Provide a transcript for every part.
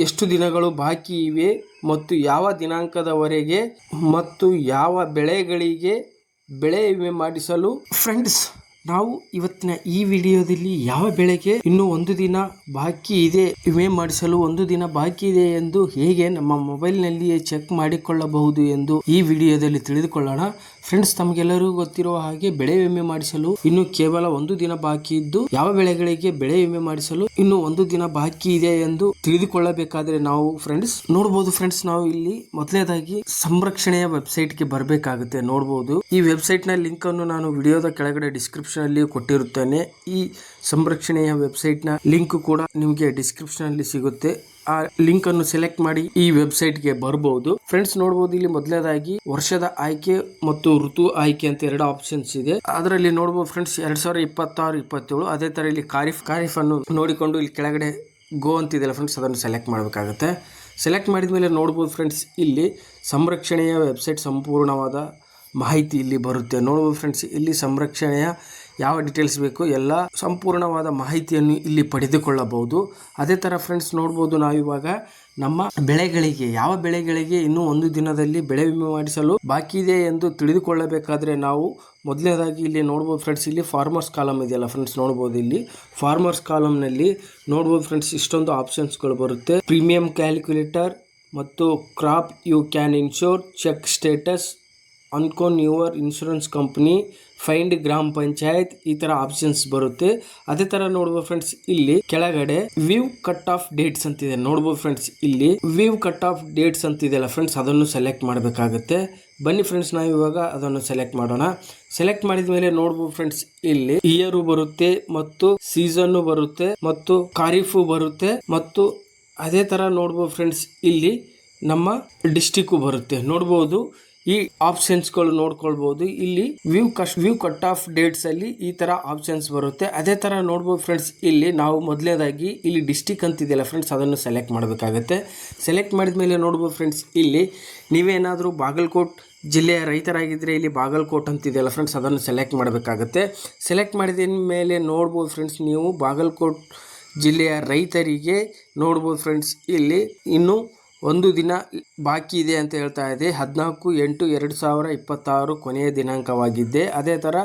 ಎಷ್ಟು ದಿನಗಳು ಬಾಕಿ ಇವೆ ಮತ್ತು ಯಾವ ದಿನಾಂಕದವರೆಗೆ ಮತ್ತು ಯಾವ ಬೆಳೆಗಳಿಗೆ ಬೆಳೆ ವಿಮೆ ಮಾಡಿಸಲು. ಫ್ರೆಂಡ್ಸ್, ನಾವು ಇವತ್ತಿನ ಈ ವಿಡಿಯೋದಲ್ಲಿ ಯಾವ ಬೆಳೆಗೆ ಇನ್ನೂ ಒಂದು ದಿನ ಬಾಕಿ ಇದೆ, ವಿಮೆ ಮಾಡಿಸಲು ಒಂದು ದಿನ ಬಾಕಿ ಇದೆ ಎಂದು ಹೇಗೆ ನಮ್ಮ ಮೊಬೈಲ್ನಲ್ಲಿಯೇ ಚೆಕ್ ಮಾಡಿಕೊಳ್ಳಬಹುದು ಎಂದು ಈ ವಿಡಿಯೋದಲ್ಲಿ ತಿಳಿದುಕೊಳ್ಳೋಣ. ಫ್ರೆಂಡ್ಸ್, ತಮಗೆಲ್ಲರಿಗೂ ಗೊತ್ತಿರುವ ಹಾಗೆ ಬೆಳೆ ವಿಮೆ ಮಾಡಿಸಲು ಇನ್ನು ಕೇವಲ ಒಂದು ದಿನ ಬಾಕಿ ಇದ್ದು, ಯಾವ ಬೆಳೆಗಳಿಗೆ ಬೆಳೆ ವಿಮೆ ಮಾಡಿಸಲು ಇನ್ನು ಒಂದು ದಿನ ಬಾಕಿ ಇದೆ ಎಂದು ತಿಳಿದುಕೊಳ್ಳಬೇಕಾದ್ರೆ ನಾವು ಫ್ರೆಂಡ್ಸ್ ನೋಡಬಹುದು. ಫ್ರೆಂಡ್ಸ್, ನಾವು ಇಲ್ಲಿ ಮೊದಲನೇದಾಗಿ ಸಂರಕ್ಷಣೆಯ ವೆಬ್ಸೈಟ್ಗೆ ಬರಬೇಕಾಗುತ್ತೆ. ನೋಡಬಹುದು, ಈ ವೆಬ್ಸೈಟ್ ನ ಲಿಂಕ್ ಅನ್ನು ನಾನು ವಿಡಿಯೋದ ಕೆಳಗಡೆ ಡಿಸ್ಕ್ರಿಪ್ಷನ್ ಅಲ್ಲಿ ಕೊಟ್ಟಿರುತ್ತೇನೆ. ಈ ಸಂರಕ್ಷಣೆಯ ವೆಬ್ಸೈಟ್ ನ ಲಿಂಕ್ ಕೂಡ ನಿಮಗೆ ಡಿಸ್ಕ್ರಿಪ್ಷನ್ ಅಲ್ಲಿ ಸಿಗುತ್ತೆ. ಆ ಲಿಂಕ್ ಅನ್ನು ಸೆಲೆಕ್ಟ್ ಮಾಡಿ ಈ ವೆಬ್ಸೈಟ್ ಗೆ ಬರಬಹುದು. ಫ್ರೆಂಡ್ಸ್, ನೋಡಬಹುದು, ಇಲ್ಲಿ ಮೊದಲನೇದಾಗಿ ವರ್ಷದ ಆಯ್ಕೆ ಮತ್ತು ಋತು ಆಯ್ಕೆ ಅಂತ ಎರಡು ಆಪ್ಷನ್ಸ್ ಇದೆ. ಅದರಲ್ಲಿ ನೋಡಬಹುದು ಫ್ರೆಂಡ್ಸ್ 2026-27. ಅದೇ ತರ ಇಲ್ಲಿ ಖಾರಿಫ್ ಅನ್ನು ನೋಡಿಕೊಂಡು ಇಲ್ಲಿ ಕೆಳಗಡೆ ಗೋ ಅಂತಿದೆಯಲ್ಲ ಫ್ರೆಂಡ್ಸ್, ಅದನ್ನು ಸೆಲೆಕ್ಟ್ ಮಾಡಬೇಕಾಗುತ್ತೆ. ಸೆಲೆಕ್ಟ್ ಮಾಡಿದ ಮೇಲೆ ನೋಡಬಹುದು ಫ್ರೆಂಡ್ಸ್, ಇಲ್ಲಿ ಸಂರಕ್ಷಣೆಯ ವೆಬ್ಸೈಟ್ ಸಂಪೂರ್ಣವಾದ ಮಾಹಿತಿ ಇಲ್ಲಿ ಬರುತ್ತೆ. ನೋಡಬಹುದು ಫ್ರೆಂಡ್ಸ್, ಇಲ್ಲಿ ಸಂರಕ್ಷಣೆಯ ಯಾವ ಡೀಟೇಲ್ಸ್ ಬೇಕು ಎಲ್ಲ ಸಂಪೂರ್ಣವಾದ ಮಾಹಿತಿಯನ್ನು ಇಲ್ಲಿ ಪಡೆದುಕೊಳ್ಳಬಹುದು. ಅದೇ ತರ ಫ್ರೆಂಡ್ಸ್ ನೋಡಬಹುದು, ನಾವಿವಾಗ ನಮ್ಮ ಬೆಳೆಗಳಿಗೆ ಯಾವ ಬೆಳೆಗಳಿಗೆ ಇನ್ನೂ ಒಂದು ದಿನದಲ್ಲಿ ಬೆಳೆ ವಿಮೆ ಮಾಡಿಸಲು ಬಾಕಿ ಇದೆ ಎಂದು ತಿಳಿದುಕೊಳ್ಳಬೇಕಾದ್ರೆ ನಾವು ಮೊದಲನೇದಾಗಿ ಇಲ್ಲಿ ನೋಡಬಹುದು ಫ್ರೆಂಡ್ಸ್, ಇಲ್ಲಿ ಫಾರ್ಮರ್ಸ್ ಕಾಲಮ್ ಇದೆಯಲ್ಲ ಫ್ರೆಂಡ್ಸ್, ನೋಡಬಹುದು ಇಲ್ಲಿ ಫಾರ್ಮರ್ಸ್ ಕಾಲಮ್ ನಲ್ಲಿ ನೋಡಬಹುದು ಫ್ರೆಂಡ್ಸ್, ಇಷ್ಟೊಂದು ಆಪ್ಷನ್ಸ್ಗಳು ಬರುತ್ತೆ. ಪ್ರೀಮಿಯಂ ಕ್ಯಾಲ್ಕುಲೇಟರ್ ಮತ್ತು crop you can insure, check status, ಅನ್ಕೋನ್ your insurance company, find gram panchayat, ಈ ತರ ಆಪ್ಷನ್ಸ್ ಬರುತ್ತೆ. ಅದೇ ತರ ನೋಡಬಹುದು ಫ್ರೆಂಡ್ಸ್, ಇಲ್ಲಿ ಕೆಳಗಡೆ ವ್ಯೂ ಕಟ್ ಆಫ್ ಡೇಟ್ಸ್ ಅಂತಿದೆ. ನೋಡಬಹುದು ಫ್ರೆಂಡ್ಸ್, ಇಲ್ಲಿ ವ್ಯೂ ಕಟ್ ಆಫ್ ಡೇಟ್ಸ್ ಅಂತಿದೆಯಲ್ಲ ಫ್ರೆಂಡ್ಸ್, ಅದನ್ನು ಸೆಲೆಕ್ಟ್ ಮಾಡಬೇಕಾಗುತ್ತೆ. ಬನ್ನಿ ಫ್ರೆಂಡ್ಸ್, ನಾವು ಇವಾಗ ಅದನ್ನು ಸೆಲೆಕ್ಟ್ ಮಾಡೋಣ. ಸೆಲೆಕ್ಟ್ ಮಾಡಿದ ಮೇಲೆ ನೋಡಬಹುದು ಫ್ರೆಂಡ್ಸ್, ಇಲ್ಲಿ ಇಯರ್ ಬರುತ್ತೆ ಮತ್ತು ಸೀಸನ್ ಬರುತ್ತೆ ಮತ್ತು ಖಾರಿಫ್ ಬರುತ್ತೆ ಮತ್ತು ಅದೇ ತರ ನೋಡಬಹುದು ಫ್ರೆಂಡ್ಸ್, ಇಲ್ಲಿ ನಮ್ಮ ಡಿಸ್ಟಿಕ್ ಬರುತ್ತೆ. ನೋಡಬಹುದು, ಈ ಆಪ್ಷನ್ಸ್ ಗಳು ನೋಡ್ಕೊಳ್ಬಹುದು. ಇಲ್ಲಿ ವ್ಯೂ ಕಟ್ ಆಫ್ ಡೇಟ್ಸ್ ಅಲ್ಲಿ ಈ ತರ ಆಪ್ಷನ್ಸ್ ಬರುತ್ತೆ. ಅದೇ ತರ ನೋಡಬಹುದು ಫ್ರೆಂಡ್ಸ್, ಇಲ್ಲಿ ನಾವು ಮೊದಲನೇದಾಗಿ ಇಲ್ಲಿ ಡಿಸ್ಟಿಕ್ ಅಂತಿದೆಯಲ್ಲ ಫ್ರೆಂಡ್ಸ್, ಅದನ್ನು ಸೆಲೆಕ್ಟ್ ಮಾಡಬೇಕಾಗುತ್ತೆ. ಸೆಲೆಕ್ಟ್ ಮಾಡಿದ ಮೇಲೆ ನೋಡಬಹುದು ಫ್ರೆಂಡ್ಸ್, ಇಲ್ಲಿ ನೀವೇನಾದ್ರೂ ಬಾಗಲಕೋಟ್ ಜಿಲ್ಲೆಯ ರೈತರಾಗಿದ್ದರೆ ಇಲ್ಲಿ ಬಾಗಲಕೋಟ್ ಅಂತಿದೆಯಲ್ಲ ಫ್ರೆಂಡ್ಸ್, ಅದನ್ನು ಸೆಲೆಕ್ಟ್ ಮಾಡಬೇಕಾಗುತ್ತೆ. ಸೆಲೆಕ್ಟ್ ಮಾಡಿದ ಮೇಲೆ ನೋಡ್ಬೋದು ಫ್ರೆಂಡ್ಸ್, ನೀವು ಬಾಗಲಕೋಟ್ ಜಿಲ್ಲೆಯ ರೈತರಿಗೆ ನೋಡ್ಬೋದು ಫ್ರೆಂಡ್ಸ್, ಇಲ್ಲಿ ಇನ್ನು ಒಂದು ದಿನ ಬಾಕಿ ಇದೆ ಅಂತ ಹೇಳ್ತಾ ಇದೆ. 14/8/2026 ಕೊನೆಯ ದಿನಾಂಕವಾಗಿದ್ದೆ. ಅದೇ ತರ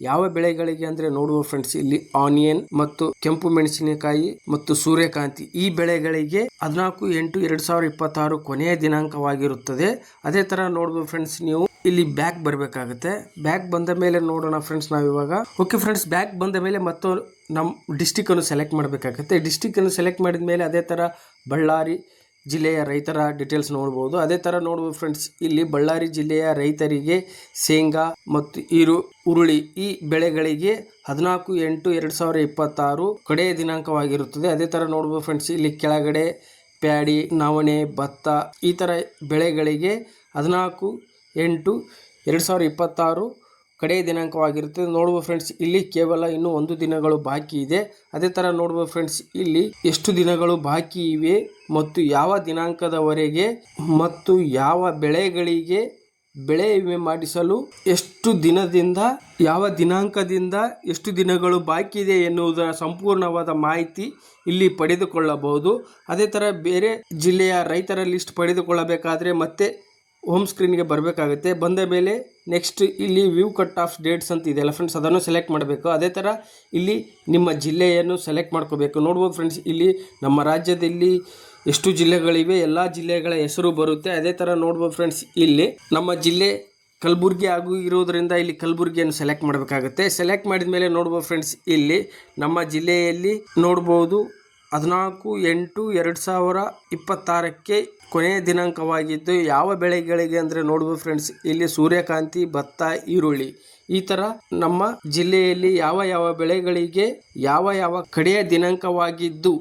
ಯಾವ ಬೆಳೆಗಳಿಗೆ ಅಂದ್ರೆ ನೋಡುವ ಫ್ರೆಂಡ್ಸ್, ಇಲ್ಲಿ ಆನಿಯನ್ ಮತ್ತು ಕೆಂಪು ಮೆಣಸಿನಕಾಯಿ ಮತ್ತು ಸೂರ್ಯಕಾಂತಿ ಈ ಬೆಳೆಗಳಿಗೆ 14/8/2026 ಕೊನೆಯ ದಿನಾಂಕವಾಗಿರುತ್ತದೆ. ಅದೇ ತರ ನೋಡುವ ಫ್ರೆಂಡ್ಸ್, ನೀವು ಇಲ್ಲಿ ಬ್ಯಾಕ್ ಬರಬೇಕಾಗುತ್ತೆ. ಬ್ಯಾಕ್ ಬಂದ ಮೇಲೆ ನೋಡೋಣ ಫ್ರೆಂಡ್ಸ್, ನಾವಿವಾಗ ಓಕೆ ಫ್ರೆಂಡ್ಸ್, ಬ್ಯಾಕ್ ಬಂದ ಮೇಲೆ ಮತ್ತು ನಮ್ಮ ಡಿಸ್ಟಿಕ್ ಅನ್ನು ಸೆಲೆಕ್ಟ್ ಮಾಡಬೇಕಾಗುತ್ತೆ. ಡಿಸ್ಟಿಕ್ ಅನ್ನು ಸೆಲೆಕ್ಟ್ ಮಾಡಿದ ಮೇಲೆ ಅದೇ ತರ ಬಳ್ಳಾರಿ ಜಿಲ್ಲೆಯ ರೈತರ ಡೀಟೇಲ್ಸ್ ನೋಡಬಹುದು. ಅದೇ ತರ ನೋಡಬಹುದು ಫ್ರೆಂಡ್ಸ್, ಇಲ್ಲಿ ಬಳ್ಳಾರಿ ಜಿಲ್ಲೆಯ ರೈತರಿಗೆ ಶೇಂಗಾ ಮತ್ತು ಹುರುಳಿ ಈ ಬೆಳೆಗಳಿಗೆ 14/8/2026 ಕಡೆಯ ದಿನಾಂಕವಾಗಿರುತ್ತದೆ. ಅದೇ ತರ ನೋಡಬಹುದು ಫ್ರೆಂಡ್ಸ್, ಇಲ್ಲಿ ಕೆಳಗಡೆ ಪ್ಯಾಡಿ, ನವಣೆ, ಭತ್ತ ಈ ತರ ಬೆಳೆಗಳಿಗೆ 14/8/2026 ಕಡೆಯ ದಿನಾಂಕವಾಗಿರುತ್ತದೆ. ನೋಡುವ ಫ್ರೆಂಡ್ಸ್, ಇಲ್ಲಿ ಕೇವಲ ಇನ್ನು ಒಂದು ದಿನಗಳು ಬಾಕಿ ಇದೆ. ಅದೇ ತರ ನೋಡುವ ಫ್ರೆಂಡ್ಸ್, ಇಲ್ಲಿ ಎಷ್ಟು ದಿನಗಳು ಬಾಕಿ ಇವೆ ಮತ್ತು ಯಾವ ದಿನಾಂಕದವರೆಗೆ ಮತ್ತು ಯಾವ ಬೆಳೆಗಳಿಗೆ ಬೆಳೆ ವಿಮೆ ಮಾಡಿಸಲು ಎಷ್ಟು ದಿನದಿಂದ ಯಾವ ದಿನಾಂಕದಿಂದ ಎಷ್ಟು ದಿನಗಳು ಬಾಕಿ ಇದೆ ಎನ್ನುವುದರ ಸಂಪೂರ್ಣವಾದ ಮಾಹಿತಿ ಇಲ್ಲಿ ಪಡೆದುಕೊಳ್ಳಬಹುದು. ಅದೇ ತರ ಬೇರೆ ಜಿಲ್ಲೆಯ ರೈತರ ಲಿಸ್ಟ್ ಪಡೆದುಕೊಳ್ಳಬೇಕಾದ್ರೆ ಮತ್ತೆ ಹೋಮ್ ಸ್ಕ್ರೀನ್ಗೆ ಬರಬೇಕಾಗುತ್ತೆ. ಬಂದ ಮೇಲೆ ನೆಕ್ಸ್ಟ್ ಇಲ್ಲಿ ವ್ಯೂ ಕಟ್ ಆಫ್ ಡೇಟ್ಸ್ ಅಂತ ಇದೆಯಲ್ಲ ಫ್ರೆಂಡ್ಸ್, ಅದನ್ನು ಸೆಲೆಕ್ಟ್ ಮಾಡಬೇಕು. ಅದೇ ಥರ ಇಲ್ಲಿ ನಿಮ್ಮ ಜಿಲ್ಲೆಯನ್ನು ಸೆಲೆಕ್ಟ್ ಮಾಡ್ಕೋಬೇಕು. ನೋಡ್ಬೋದು ಫ್ರೆಂಡ್ಸ್, ಇಲ್ಲಿ ನಮ್ಮ ರಾಜ್ಯದಲ್ಲಿ ಎಷ್ಟು ಜಿಲ್ಲೆಗಳಿವೆ ಎಲ್ಲ ಜಿಲ್ಲೆಗಳ ಹೆಸರು ಬರುತ್ತೆ. ಅದೇ ಥರ ನೋಡ್ಬೋದು ಫ್ರೆಂಡ್ಸ್, ಇಲ್ಲಿ ನಮ್ಮ ಜಿಲ್ಲೆ ಕಲಬುರಗಿ ಇರೋದ್ರಿಂದ ಇಲ್ಲಿ ಕಲಬುರಗಿಯನ್ನು ಸೆಲೆಕ್ಟ್ ಮಾಡಬೇಕಾಗುತ್ತೆ. ಸೆಲೆಕ್ಟ್ ಮಾಡಿದ ಮೇಲೆ ನೋಡ್ಬೋದು ಫ್ರೆಂಡ್ಸ್, ಇಲ್ಲಿ ನಮ್ಮ ಜಿಲ್ಲೆಯಲ್ಲಿ ನೋಡ್ಬೋದು 14/8/2026 ಕೊನೆಯ ದಿನಾಂಕವಾಗಿದ್ದು, ಯಾವ ಬೆಳೆಗಳಿಗೆ ಅಂದರೆ ನೋಡ್ಬೋದು ಫ್ರೆಂಡ್ಸ್, ಇಲ್ಲಿ ಸೂರ್ಯಕಾಂತಿ, ಭತ್ತ, ಈರುಳ್ಳಿ ಈ ತರ ನಮ್ಮ ಜಿಲ್ಲೆಯಲ್ಲಿ ಯಾವ ಬೆಳೆಗಳಿಗೆ ಯಾವ ಕಡೆಯ ದಿನಾಂಕವಾಗಿದ್ದು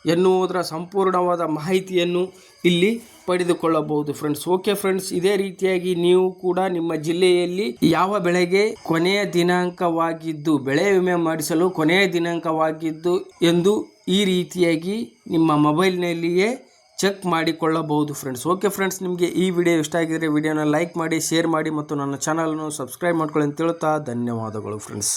ಎನ್ನುವುದರ ಸಂಪೂರ್ಣವಾದ ಮಾಹಿತಿಯನ್ನು ಇಲ್ಲಿ ಪಡೆದುಕೊಳ್ಳಬಹುದು ಫ್ರೆಂಡ್ಸ್. ಓಕೆ ಫ್ರೆಂಡ್ಸ್, ಇದೇ ರೀತಿಯಾಗಿ ನೀವು ಕೂಡ ನಿಮ್ಮ ಜಿಲ್ಲೆಯಲ್ಲಿ ಯಾವ ಬೆಳೆಗೆ ಕೊನೆಯ ದಿನಾಂಕವಾಗಿದ್ದು ಬೆಳೆ ವಿಮೆ ಮಾಡಿಸಲು ಕೊನೆಯ ದಿನಾಂಕವಾಗಿದ್ದು ಎಂದು ಈ ರೀತಿಯಾಗಿ ನಿಮ್ಮ ಮೊಬೈಲ್ನಲ್ಲಿಯೇ ಚೆಕ್ ಮಾಡಿಕೊಳ್ಳಬಹುದು ಫ್ರೆಂಡ್ಸ್. ಓಕೆ ಫ್ರೆಂಡ್ಸ್, ನಿಮಗೆ ಈ ವಿಡಿಯೋ ಇಷ್ಟ ಆಗಿದ್ರೆ ವಿಡಿಯೋನ ಲೈಕ್ ಮಾಡಿ, ಶೇರ್ ಮಾಡಿ ಮತ್ತು ನನ್ನ ಚಾನಲನ್ನು ಸಬ್ಸ್ಕ್ರೈಬ್ ಮಾಡ್ಕೊಳ್ಳಿ ಅಂತ ಹೇಳ್ತಾ ಧನ್ಯವಾದಗಳು ಫ್ರೆಂಡ್ಸ್.